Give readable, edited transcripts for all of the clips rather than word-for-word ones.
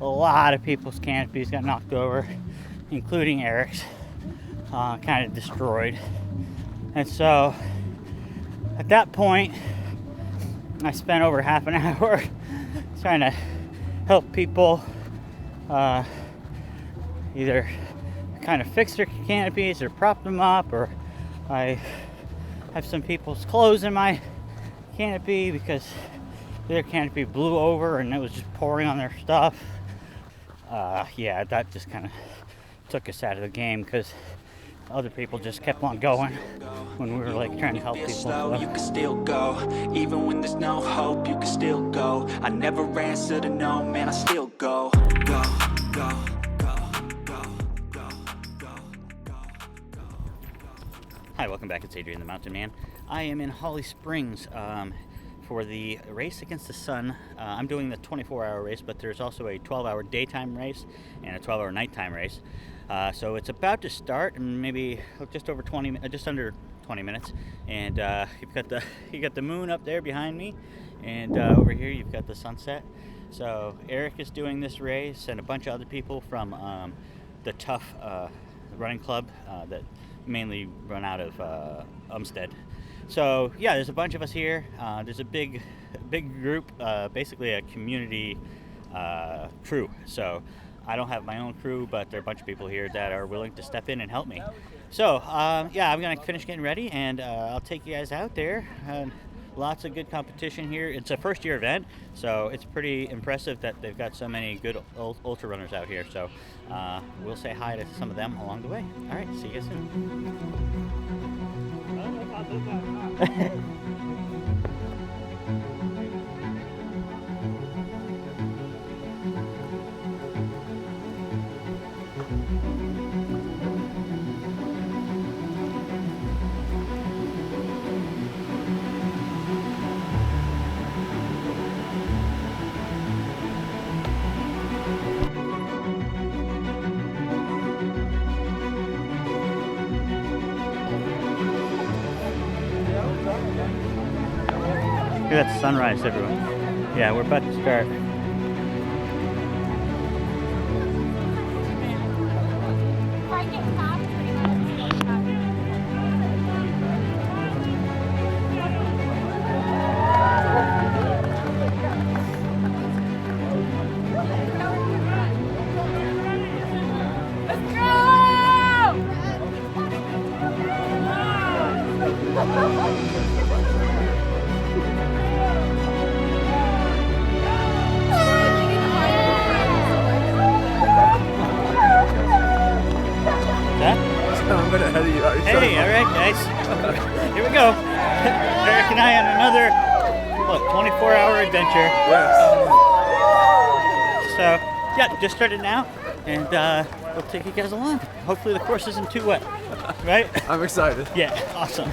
a lot of people's canopies got knocked over, including Eric's, kind of destroyed. And so at that point, I spent over half an hour trying to help people either kind of fix their canopies or prop them up, or I have some people's clothes in my canopy because their canopy blew over and it was just pouring on their stuff. Yeah, that just kind of took us out of the game because other people just kept on going when we were like trying to help people. So. You can still go, even when there's no hope, you can still go. I never answer to no, man, I still go. Go, go, go, go, go, go, go. Hi, welcome back. It's Adrian the Mountain Man. I am in Holly Springs for the race against the sun. I'm doing the 24-hour race, but there's also a 12-hour daytime race and a 12-hour nighttime race. So it's about to start in maybe just under 20 minutes, and you got the moon up there behind me, and over here you've got the sunset. So Eric is doing this race, and a bunch of other people from the Tough running club that mainly run out of Umstead. So yeah, there's a bunch of us here. There's a big group, basically a community crew. So I don't have my own crew, but there are a bunch of people here that are willing to step in and help me. So yeah, I'm gonna finish getting ready, and I'll take you guys out there. Lots of good competition here. It's a first-year event, so it's pretty impressive that they've got so many good ultra runners out here. So we'll say hi to some of them along the way. All right, see you guys soon. Look at that sunrise, everyone. Yeah, we're about to start. I'm ahead of you. Hey, all right, guys. Here we go. Eric and I on another 24-hour adventure. Yes. So yeah, just started now, and we'll take you guys along. Hopefully the course isn't too wet, right? I'm excited. Yeah, awesome.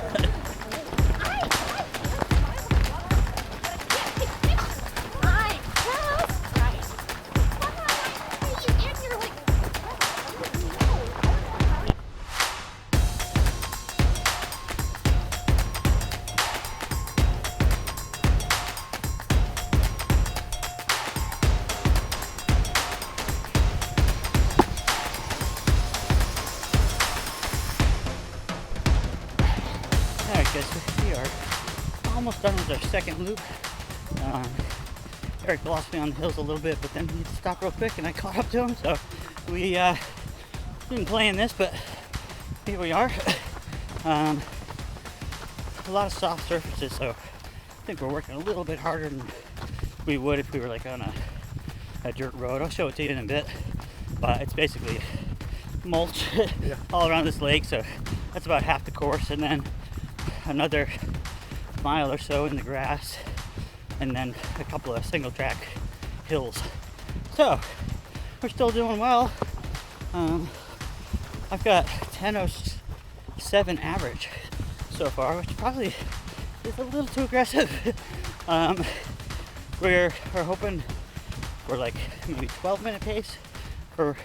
Alright guys, so we are almost done with our second loop. Eric lost me on the hills a little bit, but then he stopped real quick and I caught up to him, so we didn't plan this, but here we are. A lot of soft surfaces, so I think we're working a little bit harder than we would if we were like on a dirt road. I'll show it to you in a bit, but it's basically mulch all around this lake, so that's about half the course, and then another mile or so in the grass, and then a couple of single track hills. So we're still doing well. I've got 10:07 average so far, which probably is a little too aggressive. We're hoping for like maybe 12-minute pace for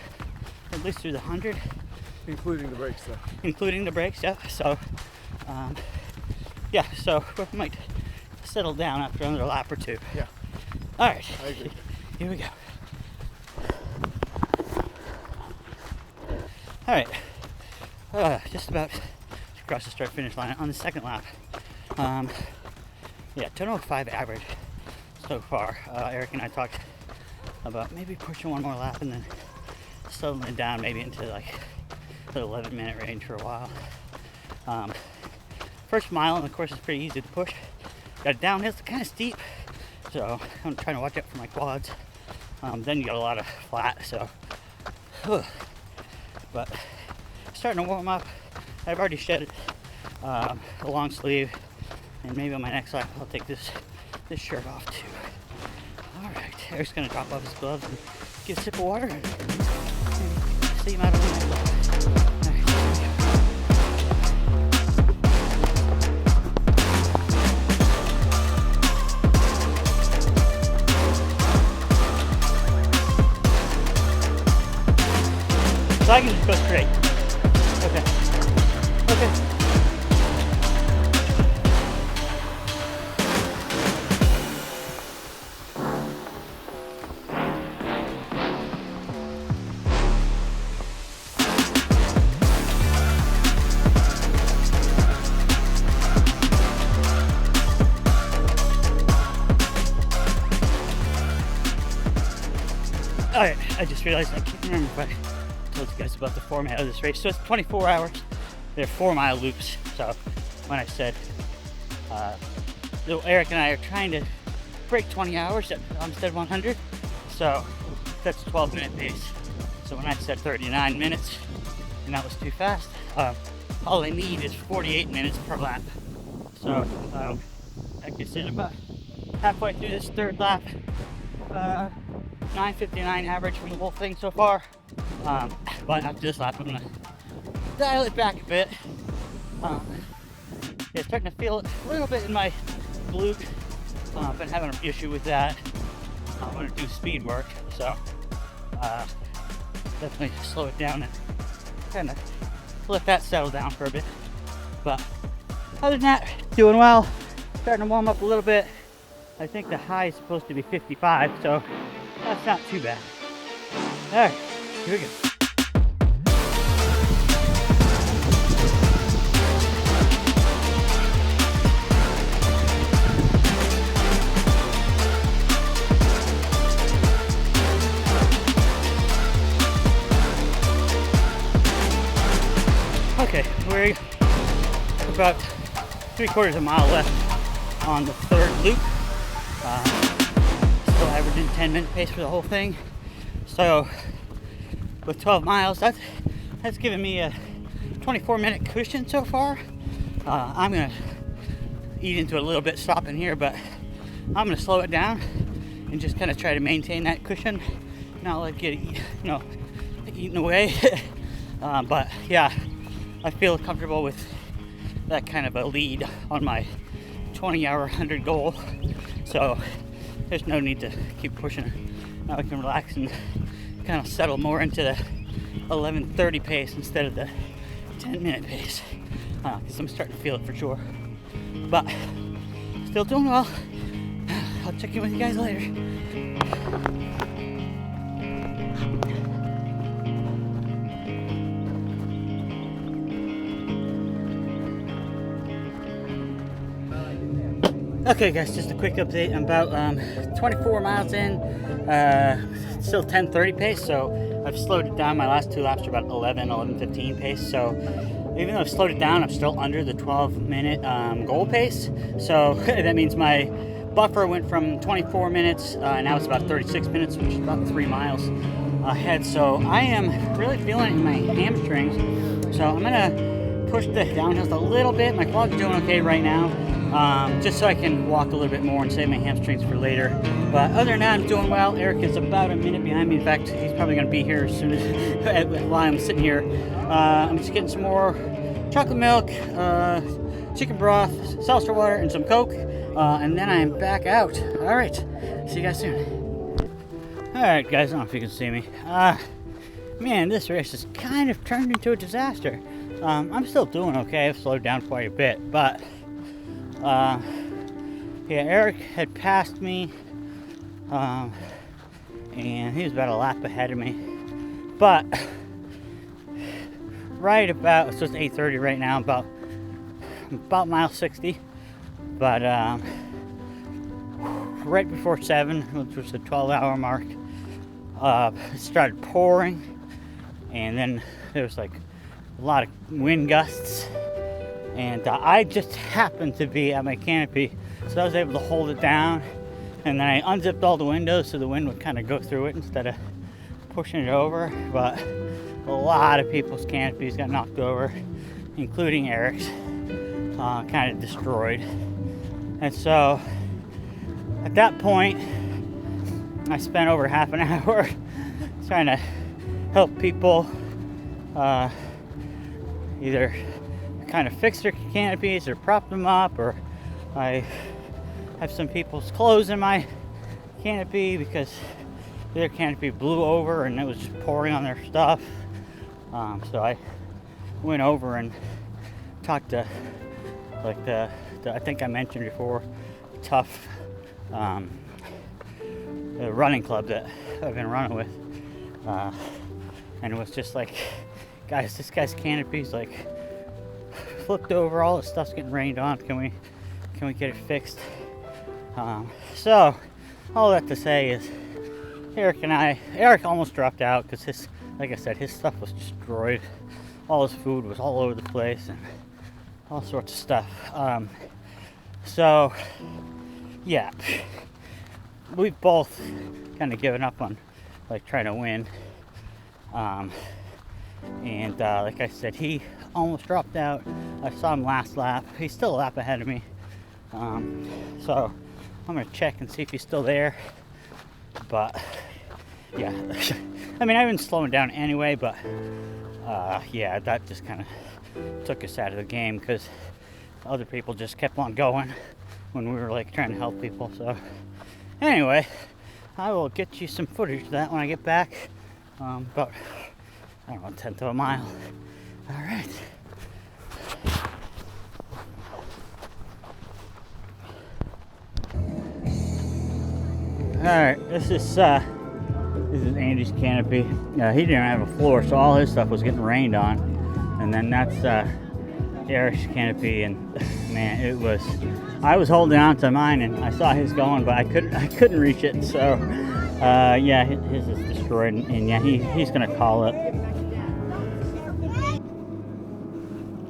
at least through the 100. Including the brakes, though. Including the brakes, yeah. So yeah, so we might settle down after another lap or two. Yeah. All right. I agree. Here we go. All right, just about across the start finish line on the second lap. Yeah, 10:05 average so far. Eric and I talked about maybe pushing one more lap and then settling down maybe into like the 11-minute range for a while. First mile on the course is pretty easy to push. Got downhill, it's kind of steep, so I'm trying to watch out for my quads. Then you got a lot of flat, so. But starting to warm up. I've already shed a long sleeve, and maybe on my next lap I'll take this shirt off too. All right, Eric's gonna drop off his gloves and get a sip of water and see him out on the next lap. So I can just go straight. Okay. Alright, I just realized I can't remember if I told you guys about the format of this race. So it's 24 hours. They're 4-mile loops. So when I said, Eric and I are trying to break 20 hours at Umstead 100. So that's a 12-minute pace. So when I said 39 minutes, and that was too fast, all I need is 48 minutes per lap. So like I said, about halfway through this third lap. 9:59 average for the whole thing so far. But after this lap, I'm gonna dial it back a bit. Yeah, starting to feel it a little bit in my glute. Been having an issue with that. I'm gonna do speed work, so definitely slow it down and kind of let that settle down for a bit. But other than that, doing well. Starting to warm up a little bit. I think the high is supposed to be 55, so that's not too bad. All right, here we go. Okay, we're about 3/4 mile left on the third loop. Still averaging 10-minute pace for the whole thing. So with 12 miles, that's given me a 24-minute cushion so far. I'm gonna eat into a little bit stopping here, but I'm gonna slow it down and just kind of try to maintain that cushion, not let it get eaten away. But yeah, I feel comfortable with that kind of a lead on my 20-hour 100 goal. So there's no need to keep pushing. Now I can relax and kind of settle more into the 11:30 pace instead of the 10-minute pace, because I'm starting to feel it for sure. But still doing well. I'll check in with you guys later. Okay guys, just a quick update. I'm about 24 miles in, still 10:30 pace, so I've slowed it down. My last two laps are about 11:15 pace, so even though I've slowed it down, I'm still under the 12-minute goal pace. So that means my buffer went from 24 minutes, now it's about 36 minutes, which is about 3 miles ahead. So I am really feeling it in my hamstrings, so I'm gonna push the downhills a little bit. My quads are doing okay right now. Just so I can walk a little bit more and save my hamstrings for later. But other than that, I'm doing well. Eric is about a minute behind me. In fact, he's probably going to be here as soon as while I'm sitting here. I'm just getting some more chocolate milk, chicken broth, seltzer water, and some Coke. And then I'm back out. All right. See you guys soon. All right, guys. I don't know if you can see me. Man, this race has kind of turned into a disaster. I'm still doing okay. I've slowed down quite a bit, but yeah, Eric had passed me, and he was about a lap ahead of me, but right about, so it's 8:30 right now, about mile 60, but right before 7, which was the 12-hour mark, it started pouring, and then there was like a lot of wind gusts, and I just happened to be at my canopy, so I was able to hold it down, and then I unzipped all the windows so the wind would kind of go through it instead of pushing it over. But a lot of people's canopies got knocked over, including Eric's, kind of destroyed. And so at that point, I spent over half an hour trying to help people either kind of fix their canopies or prop them up, or I have some people's clothes in my canopy because their canopy blew over and it was just pouring on their stuff. So I went over and talked to like the I think I mentioned before, Tough, the running club that I've been running with, and it was just like, guys, this guy's canopy's like flipped over, all the stuff's getting rained on, can we get it fixed? So all that to say is Eric almost dropped out because his, like I said, his stuff was destroyed. All his food was all over the place and all sorts of stuff. So yeah, we've both kind of given up on like trying to win. And like I said, he almost dropped out. I saw him last lap. He's still a lap ahead of me. So I'm gonna check and see if he's still there. But yeah, I mean, I've been slowing down anyway, but yeah, that just kind of took us out of the game because other people just kept on going when we were like trying to help people. So anyway, I will get you some footage of that when I get back. About, I don't know, 1/10 of a mile. All right. All right, this is Andy's canopy. He didn't have a floor, so all his stuff was getting rained on. And then that's Eric's canopy, and man, it was. I was holding on to mine, and I saw his going, but I couldn't reach it. So yeah, his is destroyed, and yeah, he's gonna call it.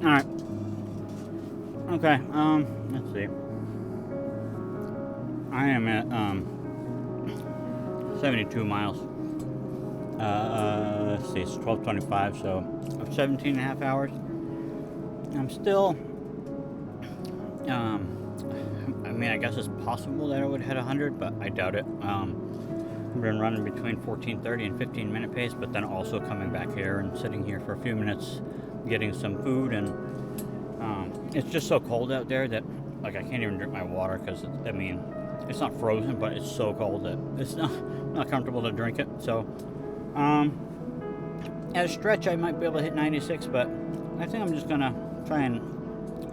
All right. Okay. Let's see. I am at 72 miles. Let's see, it's 12:25, so 17 and a half hours. I'm still, I mean, I guess it's possible that I would hit 100, but I doubt it. I've been running between 14:30 and 15-minute pace, but then also coming back here and sitting here for a few minutes, getting some food, and it's just so cold out there that like I can't even drink my water because I mean, it's not frozen, but it's so cold that it's not comfortable to drink it. So at a stretch I might be able to hit 96, but I think I'm just gonna try and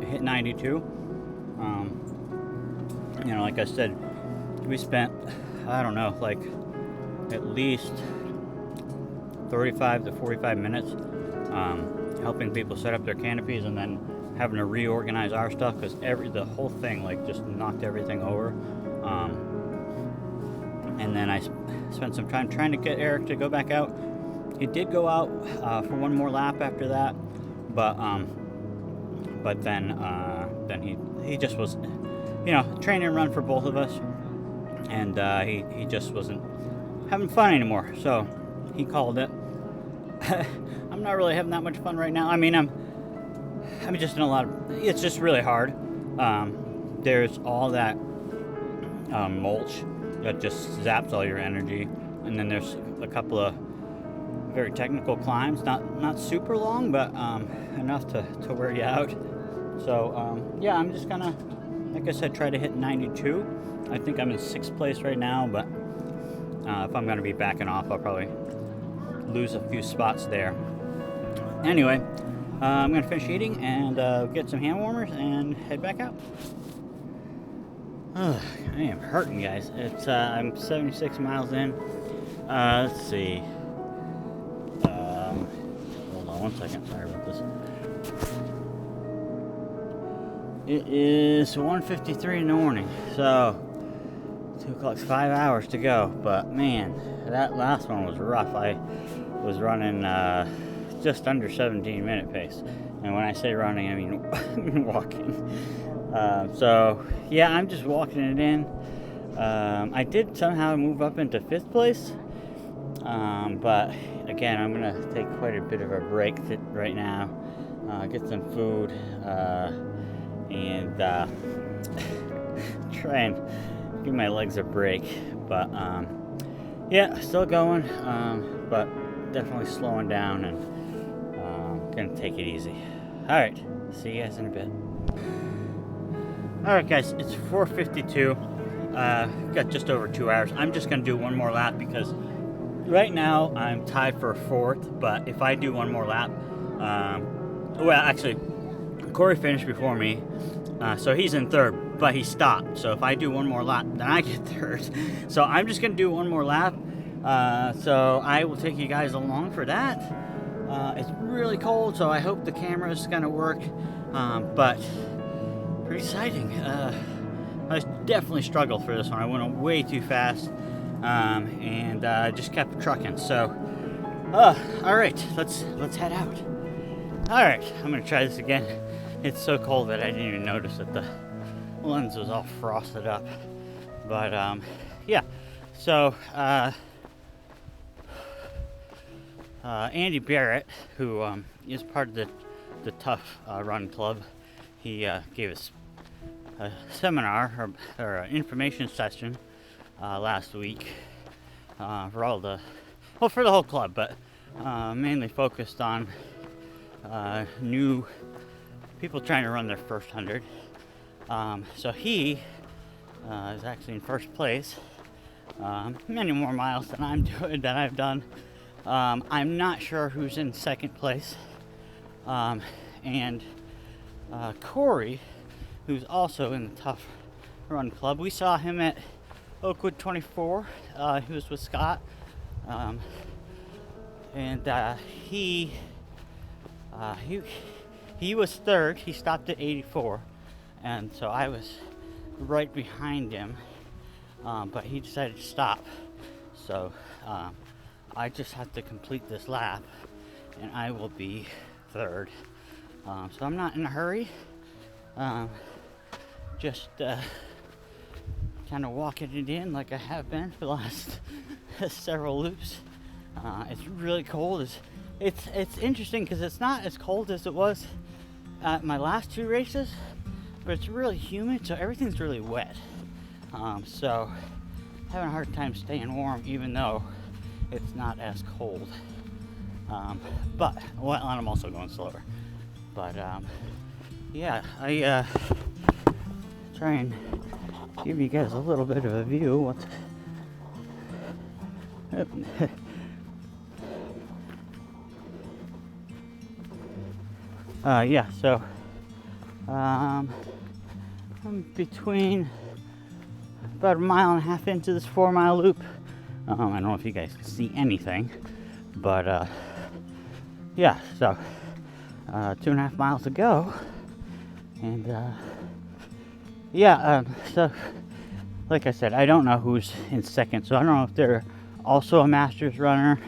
hit 92. You know, like I said, we spent, I don't know, like at least 35 to 45 minutes helping people set up their canopies, and then having to reorganize our stuff because the whole thing like just knocked everything over. And then I spent some time trying to get Eric to go back out. He did go out for one more lap after that, but then he just was, you know, train and run for both of us, and he just wasn't having fun anymore. So he called it. I'm not really having that much fun right now. I mean, I'm just in a lot of. It's just really hard. There's all that mulch that just zaps all your energy, and then there's a couple of very technical climbs, not super long, but enough to wear you out. So yeah, I'm just gonna, like I said, try to hit 92. I think I'm in 6th place right now, but if I'm gonna be backing off, I'll probably lose a few spots there. Anyway, I'm gonna finish eating and get some hand warmers and head back out. I am hurting, guys. It's I'm 76 miles in. Let's see. Hold on 1 second. Sorry about this. It is 1:53 in the morning, so 2 o'clock's 5 hours to go. But man, that last one was rough. I was running just under 17-minute pace, and when I say running, I mean walking. So yeah, I'm just walking it in. I did somehow move up into 5th place, but again, I'm gonna take quite a bit of a break right now, get some food, and try and give my legs a break. But yeah, still going, but definitely slowing down and gonna take it easy. All right, see you guys in a bit. All right, guys, it's 4:52. Got just over 2 hours. I'm just gonna do one more lap because right now I'm tied for 4th. But if I do one more lap, well, actually, Corey finished before me, so he's in 3rd, but he stopped. So if I do one more lap, then I get 3rd. So I'm just gonna do one more lap. So I will take you guys along for that. It's really cold, so I hope the camera is gonna work. But pretty exciting. I definitely struggled for this one. I went way too fast, and just kept trucking. So, all right, let's head out. All right, I'm gonna try this again. It's so cold that I didn't even notice that the lens was all frosted up. But yeah. So Andy Barrett, who is part of the Tough Run Club, he gave us a seminar or an information session last week for all for the whole club, but mainly focused on new people trying to run their first 100. So he is actually in 1st place. Many more miles than I've done. I'm not sure who's in 2nd place. And Corey, who's also in the Tough Run Club, we saw him at Oakwood 24. He was with Scott, and he was 3rd. He stopped at 84, and so I was right behind him, but he decided to stop. So I just have to complete this lap, and I will be 3rd. So I'm not in a hurry. Just kind of walking it in like I have been for the last several loops. It's really cold. It's interesting because it's not as cold as it was at my last 2 races, but it's really humid, so everything's really wet. So having a hard time staying warm, even though it's not as cold. But well, and I'm also going slower. But yeah, I try and give you guys a little bit of a view. Yeah, so I'm between about 1.5 miles into this 4-mile loop. I don't know if you guys can see anything, but yeah, so 2.5 miles to go, and yeah, so like I said, I don't know who's in 2nd, so I don't know if they're also a Masters runner.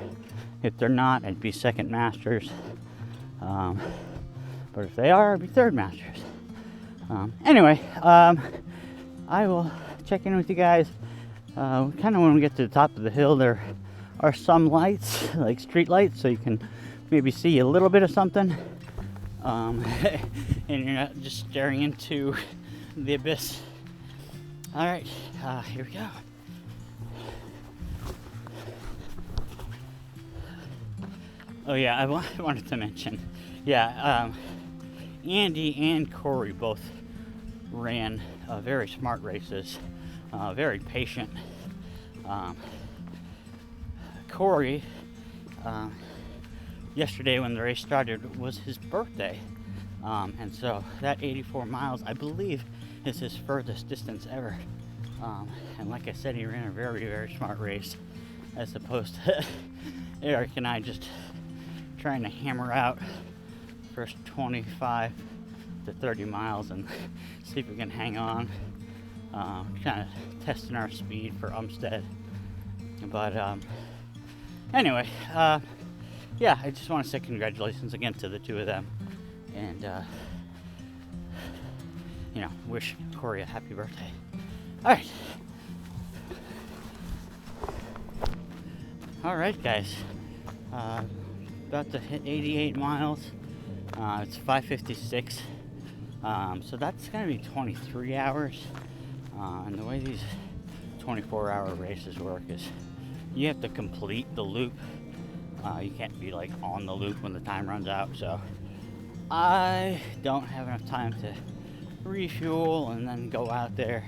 If they're not, I'd be 2nd Masters, but if they are, I'd be 3rd Masters. Anyway, I will check in with you guys kind of when we get to the top of the hill. There are some lights, like street lights, so you can maybe see a little bit of something, and you're not just staring into the abyss. All right, here we go. Oh yeah, I wanted to mention, yeah, Andy and Corey both ran very smart races, very patient. Corey, yesterday when the race started was his birthday, and so that 84 miles, I believe, is his furthest distance ever. And like I said, he ran a very, very smart race, as opposed to Eric and I just trying to hammer out first 25 to 30 miles and see if we can hang on. Kind of testing our speed for Umstead. But anyway, yeah, I just want to say congratulations again to the two of them, and you know, wish Corey a happy birthday. All right, guys. About to hit 88 miles. It's 5:56. So that's gonna be 23 hours. And the way these 24-hour races work is you have to complete the loop. You can't be like on the loop when the time runs out. So I don't have enough time to refuel and then go out there.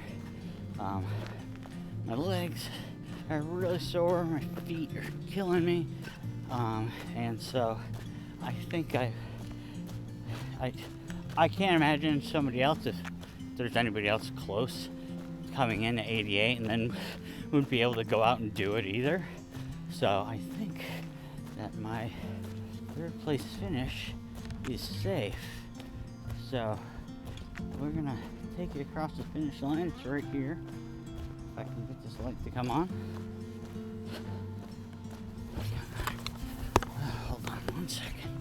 My legs are really sore, my feet are killing me, and so I think I can't imagine somebody else, if there's anybody else close coming in at 88 and then would be able to go out and do it either. So I think that my third place finish is safe. So we're gonna take it across the finish line. It's right here. If I can get this light to come on. Hold on 1 second.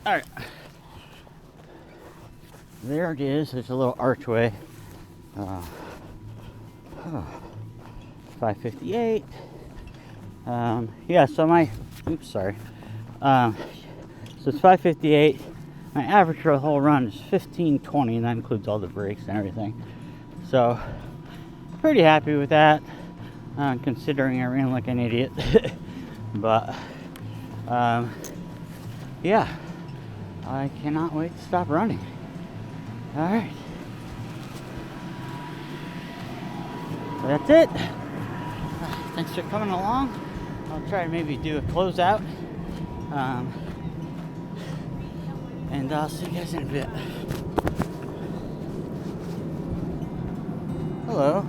All right. There it is. There's a little archway. 5:58. Yeah, so sorry. So it's 5:58. My average for the whole run is 15:20, and that includes all the breaks and everything. So, pretty happy with that, considering I ran like an idiot. But, yeah, I cannot wait to stop running. All right. So that's it. Thanks for coming along. I'll try to maybe do a closeout. And I'll see you guys in a bit. Hello.